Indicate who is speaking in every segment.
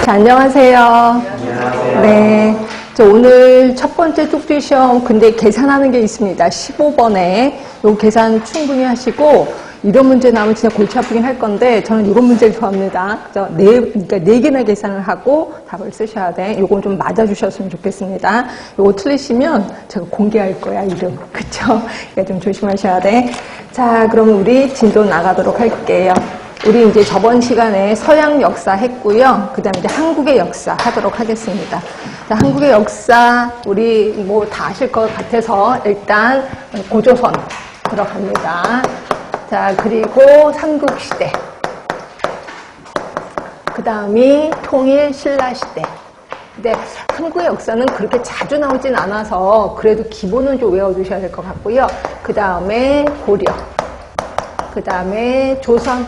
Speaker 1: 자, 안녕하세요.
Speaker 2: 안녕하세요.
Speaker 1: 네. 오늘 첫 번째 쪽지 시험, 근데 계산하는 게 있습니다. 15번에. 요 계산 충분히 하시고, 이런 문제 나오면 진짜 골치 아프긴 할 건데, 저는 이런 문제를 좋아합니다. 그러니까 4개나 계산을 하고 답을 쓰셔야 돼. 요건 좀 맞아주셨으면 좋겠습니다. 요거 틀리시면 제가 공개할 거야, 이름. 그쵸? 그러니까 좀 조심하셔야 돼. 자, 그럼 우리 진도 나가도록 할게요. 우리 이제 저번 시간에 서양 역사 했고요. 그 다음에 이제 한국의 역사 하도록 하겠습니다. 자, 한국의 역사, 우리 뭐 다 아실 것 같아서 일단 고조선 들어갑니다. 자, 그리고 삼국시대. 그 다음이 통일 신라시대. 근데 한국의 역사는 그렇게 자주 나오진 않아서 그래도 기본은 좀 외워두셔야 될 것 같고요. 그 다음에 고려. 그 다음에 조선.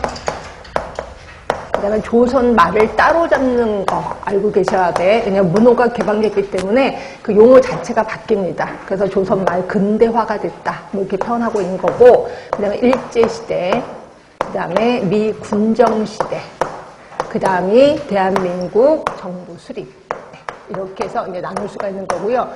Speaker 1: 그다음에 조선 말을 따로 잡는 거 알고 계셔야 돼. 왜냐면 문호가 개방됐기 때문에 그 용어 자체가 바뀝니다. 그래서 조선 말 근대화가 됐다. 뭐 이렇게 표현하고 있는 거고, 그다음에 일제시대, 그다음에 미군정시대, 그다음이 대한민국 정부 수립. 이렇게 해서 이제 나눌 수가 있는 거고요.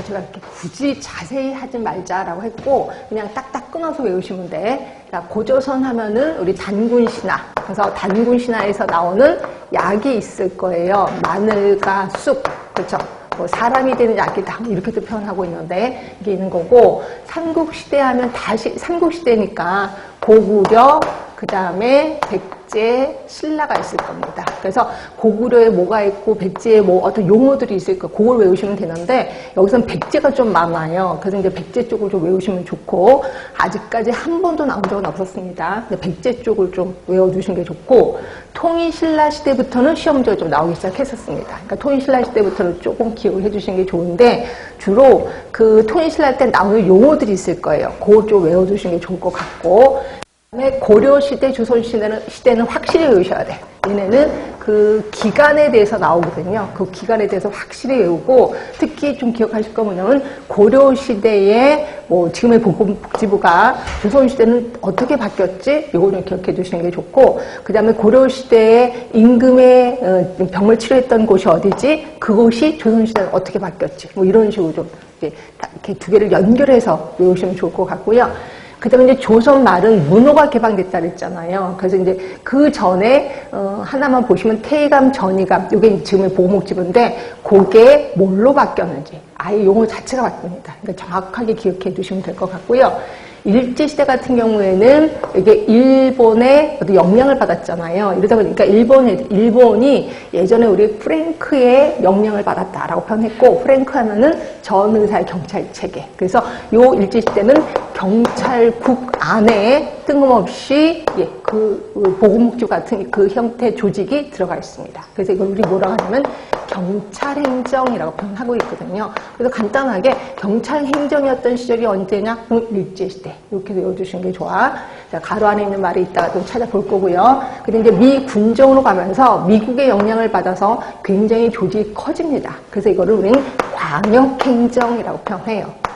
Speaker 1: 제가 이렇게 굳이 자세히 하지 말자라고 했고, 그냥 딱딱 끊어서 외우시면 돼. 자, 고조선 하면은 우리 단군신화. 그래서 단군신화에서 나오는 약이 있을 거예요. 마늘과 쑥. 그렇죠? 뭐 사람이 되는 약이다. 이렇게도 표현하고 있는데, 이게 있는 거고, 삼국시대 하면 다시, 삼국시대니까 고구려, 그 다음에 백제, 신라가 있을 겁니다. 그래서 고구려에 뭐가 있고 백제에 뭐 어떤 용어들이 있을 거예요. 그걸 외우시면 되는데 여기서는 백제가 좀 많아요. 그래서 이제 백제 쪽을 좀 외우시면 좋고, 아직까지 한 번도 나온 적은 없었습니다. 근데 백제 쪽을 좀 외워두시는 게 좋고, 통일신라 시대부터는 시험지가 좀 나오기 시작했었습니다. 그러니까 통일신라 시대부터는 조금 기억을 해주시는 게 좋은데, 주로 그 통일신라 때 나오는 용어들이 있을 거예요. 그걸 좀 외워두시는 게 좋을 것 같고, 그다음에 고려시대, 조선시대는 확실히 외우셔야 돼. 얘네는 그 기간에 대해서 나오거든요. 그 기간에 대해서 확실히 외우고, 특히 좀 기억하실 거 뭐냐면, 고려시대에 뭐 지금의 보건복지부가 조선시대는 어떻게 바뀌었지? 이거 좀 기억해 두시는 게 좋고, 그 다음에 고려시대에 임금의 병을 치료했던 곳이 어디지? 그곳이 조선시대는 어떻게 바뀌었지? 뭐 이런 식으로 좀 이렇게 두 개를 연결해서 외우시면 좋을 것 같고요. 그 다음에 이제 조선 말은 문호가 개방됐다 그랬잖아요. 그래서 이제 그 전에, 하나만 보시면 태의감, 전의감, 이게 지금의 보호목집인데, 그게 뭘로 바뀌었는지, 아예 용어 자체가 바뀝니다. 그러니까 정확하게 기억해 두시면 될 것 같고요. 일제시대 같은 경우에는 이게 일본의 어떤 영향을 받았잖아요. 이러다 보니까 일본이 예전에 우리 프랭크의 영향을 받았다라고 표현했고, 프랭크 하면은 전의사의 경찰 체계. 그래서 요 일제시대는 경찰국 안에 뜬금없이 그 보건복지부 같은 그 형태 조직이 들어가 있습니다. 그래서 이걸 우리 뭐라고 하냐면 경찰행정이라고 표현하고 있거든요. 그래서 간단하게 경찰행정이었던 시절이 언제냐? 일제시대. 이렇게 외워주시는 게 좋아. 자, 가로 안에 있는 말이 있다가 좀 찾아볼 거고요. 근데 이제 미군정으로 가면서 미국의 영향을 받아서 굉장히 조직이 커집니다. 그래서 이거를 우리는 광역행정이라고 표현해요.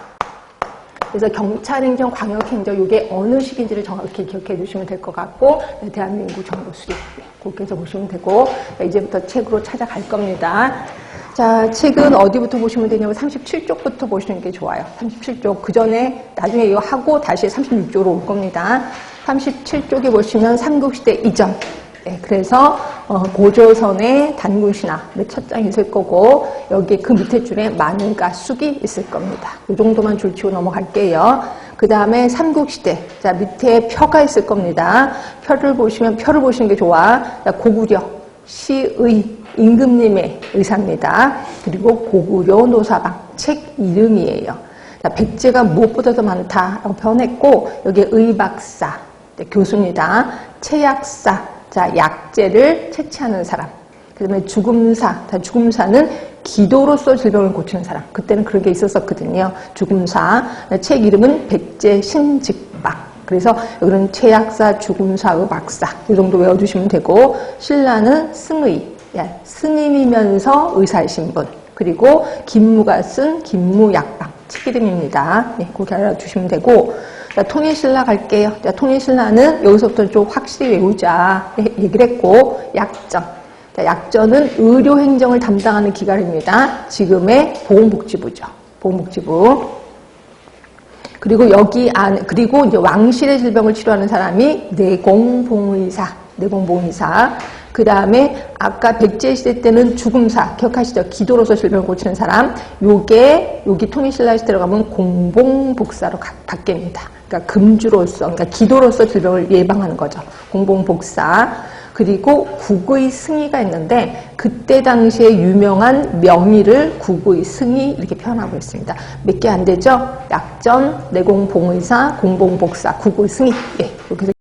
Speaker 1: 그래서 경찰행정, 광역행정, 이게 어느 시기인지를 정확히 기억해 주시면 될 것 같고, 대한민국 정부 수립. 그렇게 해서 보시면 되고, 이제부터 책으로 찾아갈 겁니다. 자, 책은 어디부터 보시면 되냐면 37쪽부터 보시는 게 좋아요. 37쪽. 그 전에 나중에 이거 하고 다시 36쪽으로 올 겁니다. 37쪽에 보시면 삼국시대 이전. 네, 그래서 고조선의 단군신화 첫 장이 있을 거고, 여기 그 밑에 줄에 마늘과 쑥이 있을 겁니다. 이 정도만 줄 치고 넘어갈게요. 그 다음에 삼국시대. 자, 밑에 표가 있을 겁니다. 표를 보시면 게 좋아. 자, 고구려, 시의, 임금님의 의사입니다. 그리고 고구려 노사방, 책 이름이에요. 자, 백제가 무엇보다도 많다라고 표현했고, 여기 의박사, 교수입니다. 채약사. 자, 약재를 채취하는 사람. 그 다음에 죽음사. 자, 죽음사는 기도로서 질병을 고치는 사람. 그때는 그런 게 있었거든요. 죽음사. 책 이름은 백제신직박. 그래서 여기는 채약사, 죽음사, 의박사. 이 정도 외워두시면 되고, 신라는 승의. 스님이면서 의사이신 분. 그리고 김무가 쓴 김무약방. 책 이름입니다. 네, 그렇게 알아두시면 되고, 자, 통일신라 갈게요. 자, 통일신라는 여기서부터 좀 확실히 외우자 얘기를 했고, 약점. 자, 약전은 의료행정을 담당하는 기관입니다. 지금의 보건복지부죠. 보건복지부. 그리고 여기 그리고 이제 왕실의 질병을 치료하는 사람이 내공봉의사. 그 다음에 아까 백제시대 때는 죽음사, 기억하시죠? 기도로서 질병을 고치는 사람. 여기 통일신라시대 들어가면 공봉복사로 바뀝니다. 그러니까 금주로서, 그러니까 기도로서 질병을 예방하는 거죠. 공봉복사. 그리고 국의 승의가 있는데 그때 당시에 유명한 명의를 국의 승의 이렇게 표현하고 있습니다. 몇 개 안 되죠? 약전, 내공봉의사, 공봉복사, 국의 승의. 예, 이렇게